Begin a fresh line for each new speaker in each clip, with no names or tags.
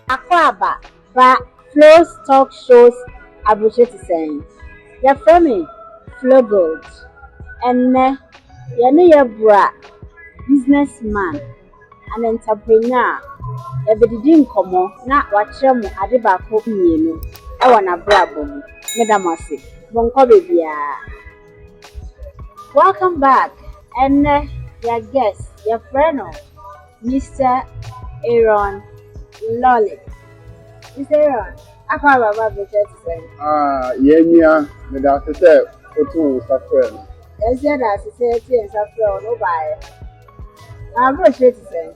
Akwaba, but Flow Stock shows Abuja to saying. Your family, Flow Gold. And your bra, businessman, an entrepreneur. Every komo na wachira mu ade ba ko mienu e wana brabo mu medamase bonko bebia. Welcome back and your guest your friend Mr. Aaron Lolly. Mr. Aaron akwa baba be to say
Yenya me da say otu safra
e say that say tie safra no buy na bro to say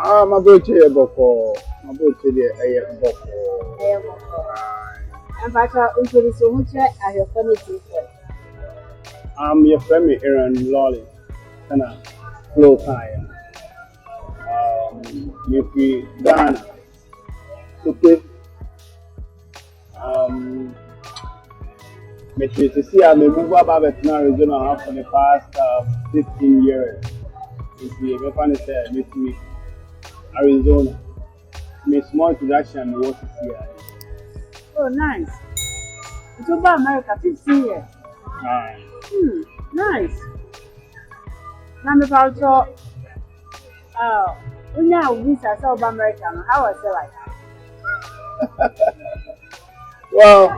my boche boko my boche de boko
and father introduce who try as your family friend.
Your friend Aaron Lolly and flow time you Ghana okay me to see I move about Arizona for the past 15 years. If you ever say me Arizona. My small introduction was here.
Oh, nice. It's over America, 15 years. Nice. Now, about your when you visa South America, how was it like?
Well,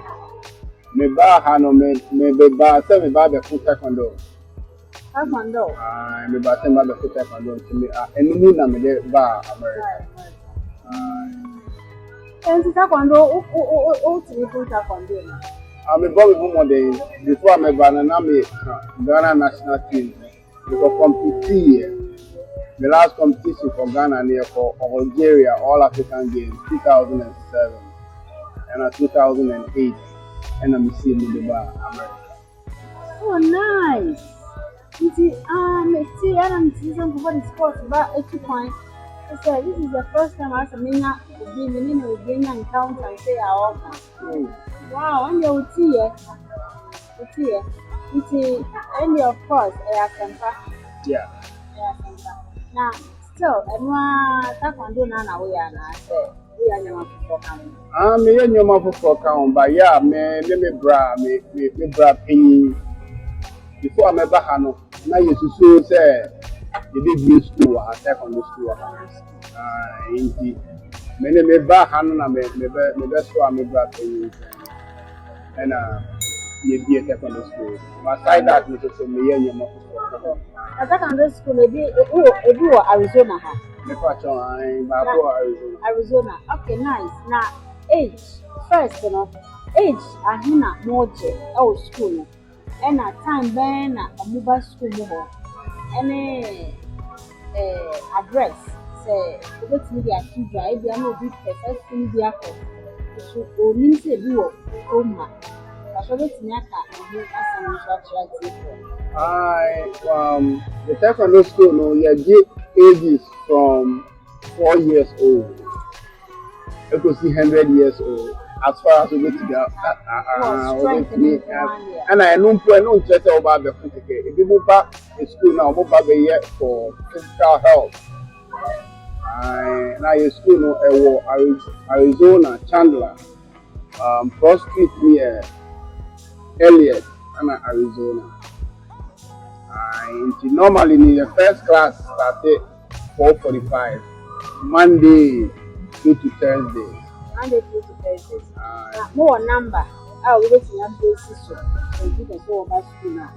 me ba hano me ba say me ba be full taekwondo.
Taekwondo.
Me ba say me ba full taekwondo to me enu na me de ba America.
And Taekwondo o to me full Taekwondo na.
Me born with more days before me ba na me Ghana national team. Because compete here. The last competition for Ghana near for Algeria All African Games 2007 and 2008 and I'm seeing the bar America.
Oh, nice. You see, see, I don't see some for the sports, but at 2 points, I said this is the first time I said, "Mina, will be in encounter and say, I offer." Wow, and you see, you see, and of course,
Yeah.
Now, still, and Taekwondo now we are now, we are never before coming.
Me your mouth for count, but yeah, me bra penny. Before I'm ever hano, now you so say the big school, I take on the school. Indeed. Me bra hano na me best so me bra penny. And you be a take on the school. But side that me so me your mouth for count.
I take on the school, maybe Arizona.
Me patch
Arizona. Okay, nice. Now, age. First, age, I hear more school. And at time, Ben, a mobile school, any address. Say, what's media to drive, there are no big person, media. So, only say, do home. I shall let Naka and you as an instructor.
The Taekwondo school, no, yeah, ages from 4 years old. It could see 100 years old. As far as we get to the and I know just about the food. If you move back to school now, move back here for physical health. Now your school no Arizona, Chandler, Cross Street near Elliott, and Arizona. Normally in the first class started 4:45, Monday through to Thursday.
Monday through to Thursdays. More number. We wait in that basis. So you can go over school now.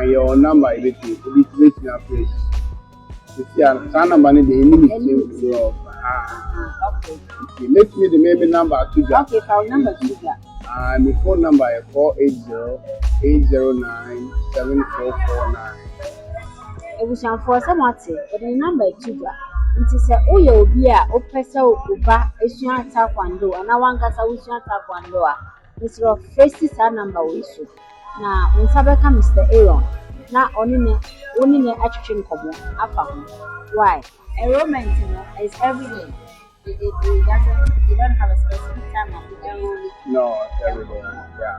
Your number is waiting in a place. You see, some number need the limit of. Okay. Let me the maybe number to that.
Okay, phone number to that.
My phone number is 480-809-7449.
It was for someone but the number to that. It is a Oyo Bia, Opesa Uba, Asian Taekwondo, and I want us to Taekwondo. Mr. of faces our number we should. Now, when Sabaka Mr. Aaron, now only action common. Why? Enrollment is every day. It doesn't, you don't have a specific time of enrolling.
No, it's every day. Yeah.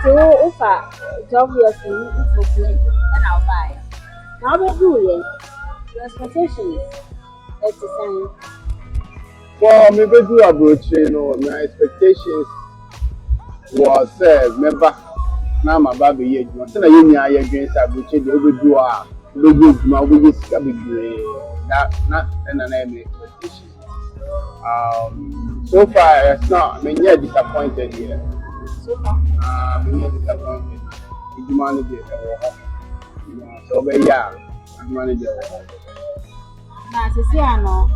So, offer obviously, for play, and I'll buy. Now, we're doing your expectations. It's the same.
For me, we do approach, my expectations was member. Now my baby here, you know, so you need to against approach the overdo we do my we just got big that not and an expectation. So far it's not. I mean, yeah, disappointed here.
So far.
I'm not disappointed. The manager, so but yeah, I'm manager.
Na sisi ano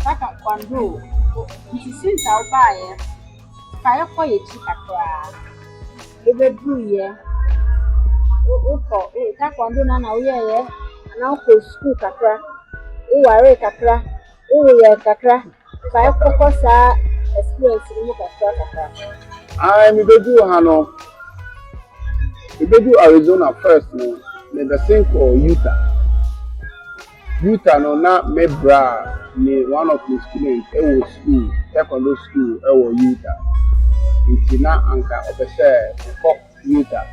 Taekwondo nti since I buy kaya ko ye chi kakra ebe du ye o Taekwondo na wo ye na ko school kakra o ware kakra o ye kakra kaya ko sa experience ni kakra
Me do hano me do Arizona first no me the same for Utah no na me bra ni one of the students was school Taekwondo school Utah nti na anka opese ko Utah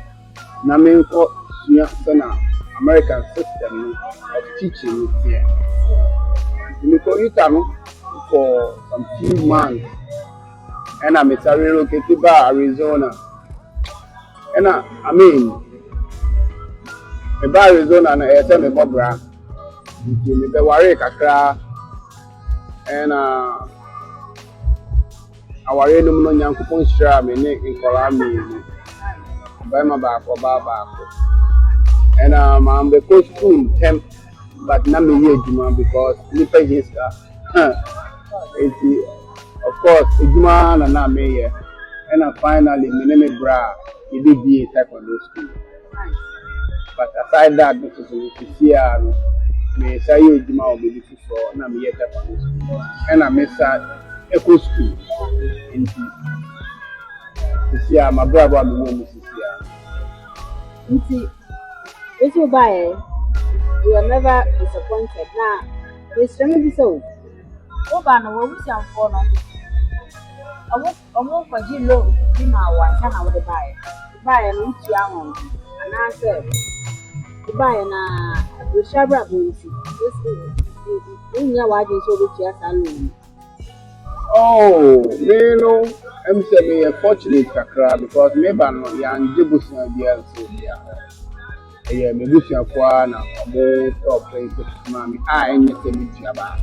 na me ko suya sana American system of teaching here me ko Utah no for some few months and I'm relocated to Arizona and I mean me Arizona na ese me bra nti me be ware kakra and aware no no nyankopon hira me ne nkola me ba ma ba ko and I'm the coach school temp but na me here juma because nipa hiska of course ejuma na me here and finally me ne me bra e be be Taekwondo school but aside that this is here me say you ejuma obi for na me here Taekwondo school and I miss eco school this year my brother me won this year
nti esi buy you are never disappointed na it's really so o ba na wo busian for no omo kwaji loan bi ma wa na wo de buy no ntu ahon ana say buy na o shabra bonti nya wa je so do tia salon
oh me no I'm say me fortunate kakra because me ba no ya njebusia bia so bia yeah me busia kwa na omo top place mami enye se me tia ba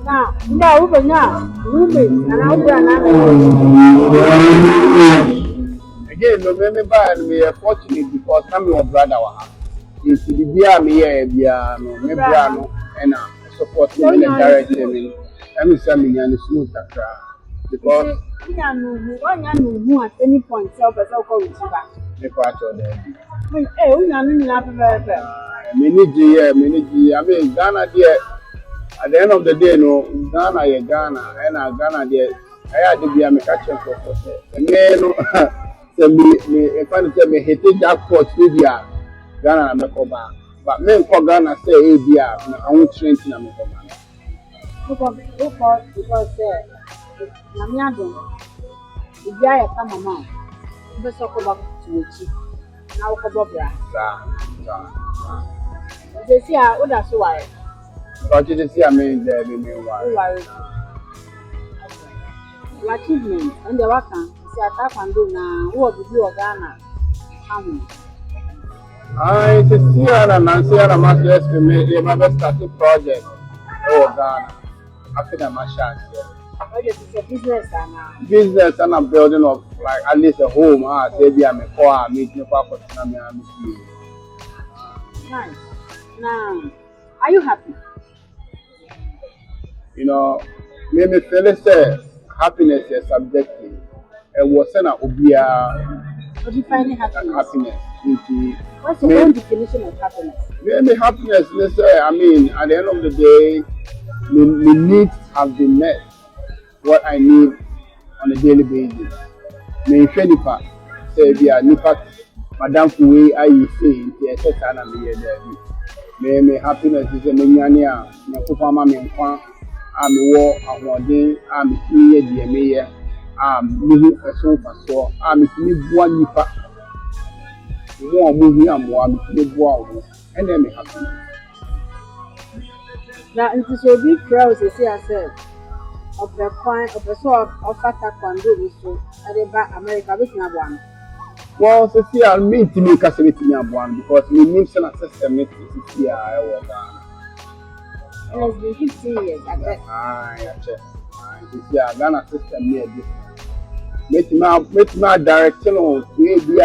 na nda wo na roommate ana wo bra na
again no me ba me fortunate because na me brother wa it's the bia me bia no me bra no and support me and direct me I'm saying me smooth kakra because
nya no hu at any point self as I call it back
me part of that
unya no nyina pepe
me I mean Ghana there at the end of the day no Ghana and Ghana there I had to be a me catch up for me no say me if I say me hit jackpot media Ghana na me come back but me ko Ghana say e bia I won't train na me come back
because na me adon ibia ya kama mama be so ko ba tuochi na wo ko bobra je si a oda so ware
but you see I mean there be me ware
achievement and the work si Taekwondo na wo bi o Ghana amu
I see Nancy and Masters to me they have started project Ghana after my chance
it's a
business and I'm building up like at least a home say be am for meet me for me
nice now are you happy
you know me feel say happiness is subjective and was na obia
what define happiness what's your own definition of happiness
me happiness I mean at the end of the day my needs have been met what I need on a daily basis. Me nipa say be a nipa madam fuwe ayi say nti ese na me there me happiness is me nyane a nyakofa ma me nkwa a me wo ahoden a me tiye die me ye a me eso faso a me timi bua nipa mo mo hi amwa me timi bua wo and me happiness
Now, nti sɛ obi frɛ wo sɛsi a sɛ ɔpɛ kwan ɔpɛ sɛ ɔfa taekwondo bi so ɛde ba America bɛtumi aboa no.
Well, see, I mean to me, Cassavetti one because we need some system to see I was
And it's been 15 years, I guess.
Yeah, Ghana system near this. Make my direction on maybe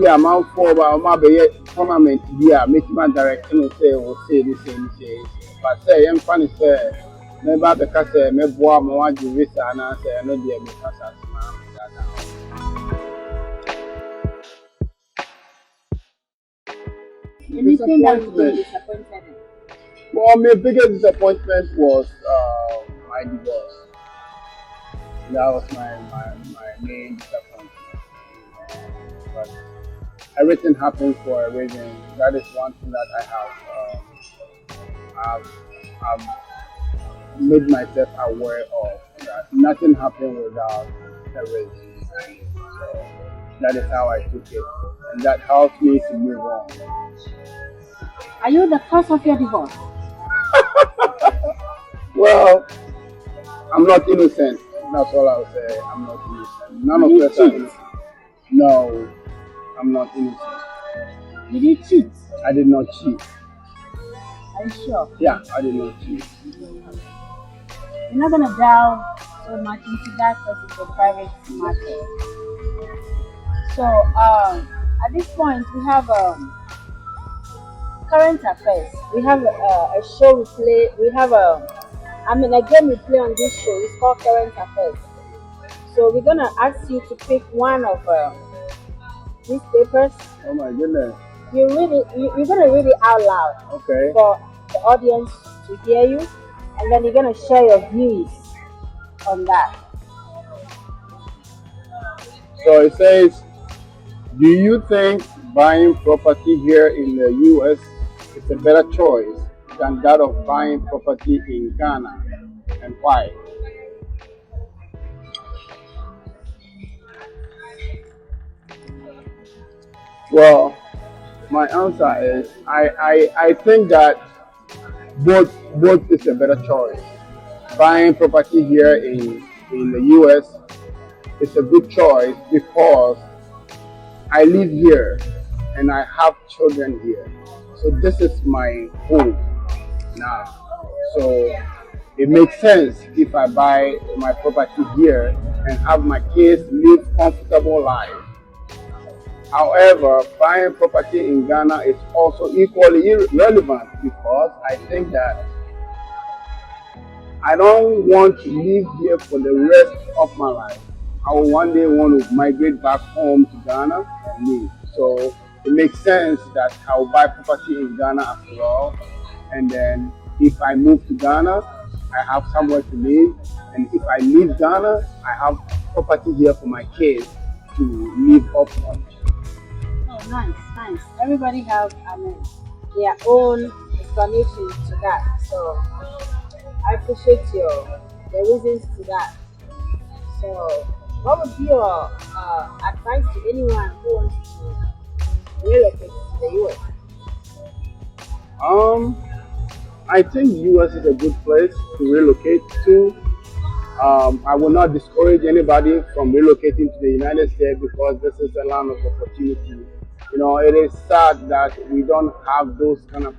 a month for my tournament here, make my direction on say the same say. But say, I'm funny, say, never because me boa my visa and I say, I know the because
Anything that you've been disappointed in?
Well, my biggest disappointment was my divorce. That was my main disappointment. But everything happens for a reason. That is one thing that I've made myself aware of. That nothing happened without a reason. So that is how I took it. And that helped me to move on.
Are you the cause of your divorce?
Well, I'm not innocent. That's all I'll say. I'm not innocent. None of us are innocent. No, I'm not innocent.
Did you cheat?
I did not cheat.
Are you sure?
Yeah, I did not cheat.
You're not gonna delve so much into that because it's a private matter. So, at this point, we have current affairs. We have a show we play. We have a game we play on this show. It's called Current Affairs. So we're gonna ask you to pick one of these papers.
Oh my goodness.
You're gonna read it out loud.
Okay.
For the audience to hear you, and then you're gonna share your views on that.
So it says, do you think buying property here in the U.S. is a better choice than that of buying property in Ghana, and why? Well, my answer is I think that both is a better choice. Buying property here in the US is a good choice because I live here and I have children here. So this is my home now. So it makes sense if I buy my property here and have my kids live comfortable life. However, buying property in Ghana is also equally irrelevant because I think that I don't want to live here for the rest of my life. I will one day want to migrate back home to Ghana and live. So it makes sense that I will buy property in Ghana as well. And then if I move to Ghana, I have somewhere to live. And if I leave Ghana, I have property here for my kids to live upon.
Nice. Everybody have their own explanation to that. So I appreciate the reasons to that. So what would be your advice to anyone who wants to relocate to the US?
I think US is a good place to relocate to. I will not discourage anybody from relocating to the United States because this is a land of opportunity. You know, it is sad that we don't have those kind of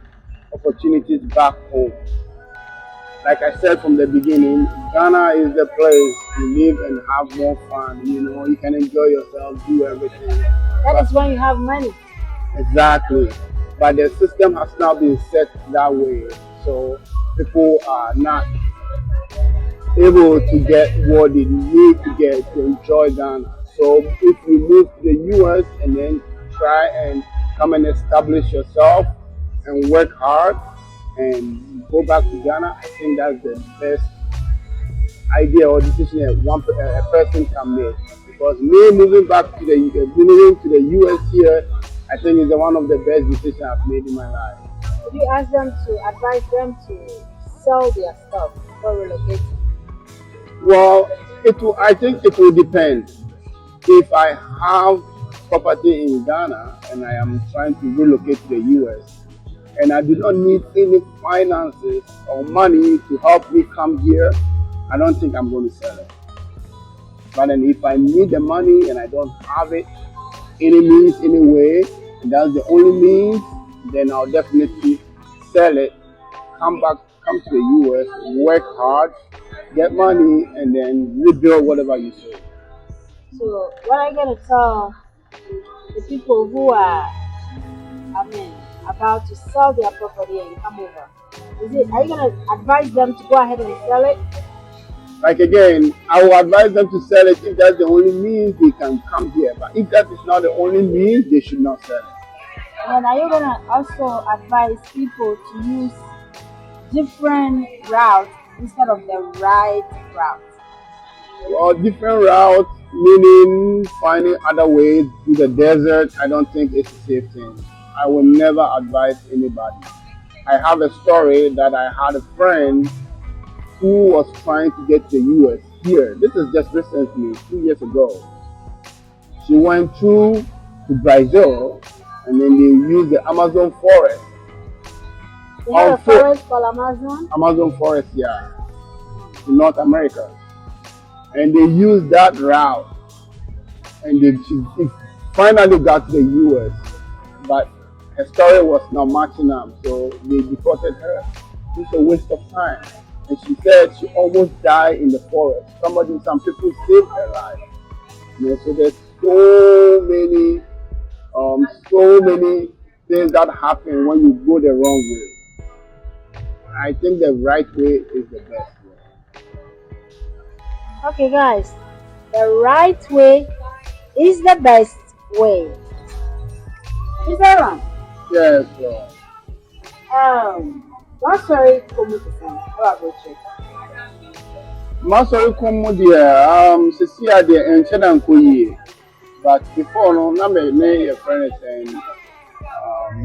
opportunities back home. Like I said from the beginning, Ghana is the place to live and have more fun. You know, you can enjoy yourself, do everything.
That is when you have money.
Exactly. But the system has now been set that way. So people are not able to get what they need to get to enjoy Ghana. So if you move to the US and then try and come and establish yourself and work hard and go back to Ghana, I think that's the best idea or decision a person can make. Because me moving to the US here, I think is one of the best decisions I've made in my life.
Would you ask them to advise them to sell their stuff before relocating?
Well, I think it will depend. If I have property in Ghana and I am trying to relocate to the US, and I do not need any finances or money to help me come here, I don't think I'm going to sell it. But then if I need the money and I don't have it, any means, any way, and that's the only means, then I'll definitely sell it, come to the US, work hard, get money, and then rebuild whatever you sold.
So what are you gonna tell the people who are, about to sell their property and come over? Are you gonna advise them to go ahead and sell it?
Like again, I will advise them to sell it if that's the only means they can come here. But if that is not the only means, they should not sell it.
And are you gonna also advise people to use different routes instead of the right route?
Well, different routes, meaning finding other ways through the desert, I don't think it's a safe thing. I will never advise anybody. I have a story that I had a friend who was trying to get to the US here. This is just recently, 2 years ago. She went to Brazil and then they used the Amazon forest.
They have a forest called Amazon?
Amazon forest, yeah, in North America. And they used that route and she finally got to the US. But her story was not matching up, so they deported her. It's a waste of time. And she said she almost died in the forest. Some people saved her life. So there's so many things that happen when you go the wrong way. I think the right way is the best way.
Okay, guys, the right way is the best way. Is that right?
Yes, sir.
What's sorry, come with the phone? How about you?
Masori komo deɛ sisi adeɛ nkyɛn na nkɔ yie, but before no na me yɛ friend saying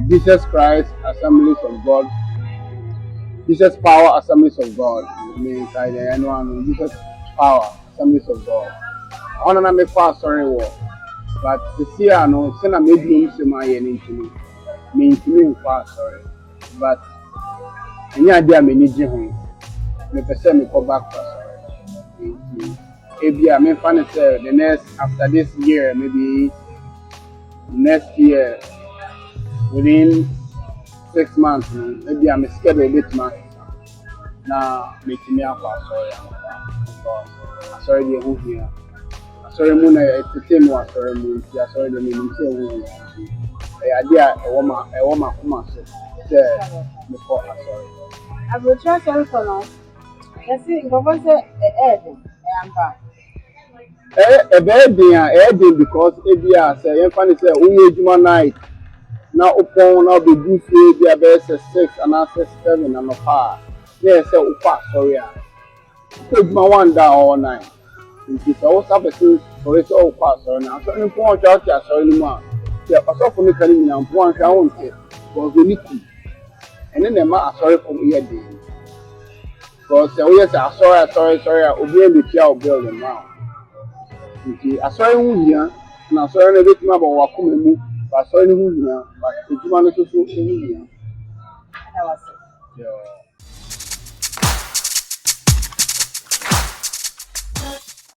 Jesus Christ Assemblies of God, Jesus Power Assemblies of God, me say the anyone Jesus Power Assemblies of God. Ɔno na me kɔ asɔre wɔ, but sisi ano sɛ na me bi nsɛm ayɛ ne ntumi, me ntumi nkɔ asɔre, but ɛnyɛ adeɛ a m'ani gye ho, mepɛ sɛ mekɔ back to asɔre. Maybe I mean funny say the next after this year, maybe next year within 6 months, maybe I'm scheduled a bit much. Now making me up sorry because sorry the who here. Sorry moon it's the same one sorry moon, sorry the meaning say I idea a woman come so say before sorry.
I will try sorry for now. Yes, because
because ABR say you find say we night now upon now be good for the best 6 and after 7 and apart. Yes, say upa sorry. So my one down all night. It is also person for it all pass sorry now. So in point out ya sorry man. Yeah, also for me can me and point I won't say because we need to. And then the man sorry for me day. Because we say sorry, obi be pia build them now. Nti asɔre hu hia na asɔre na betumi aba wakoma mu ba asɔre hu hia ba edwuma no so hu hia.
that was it.
Yeah.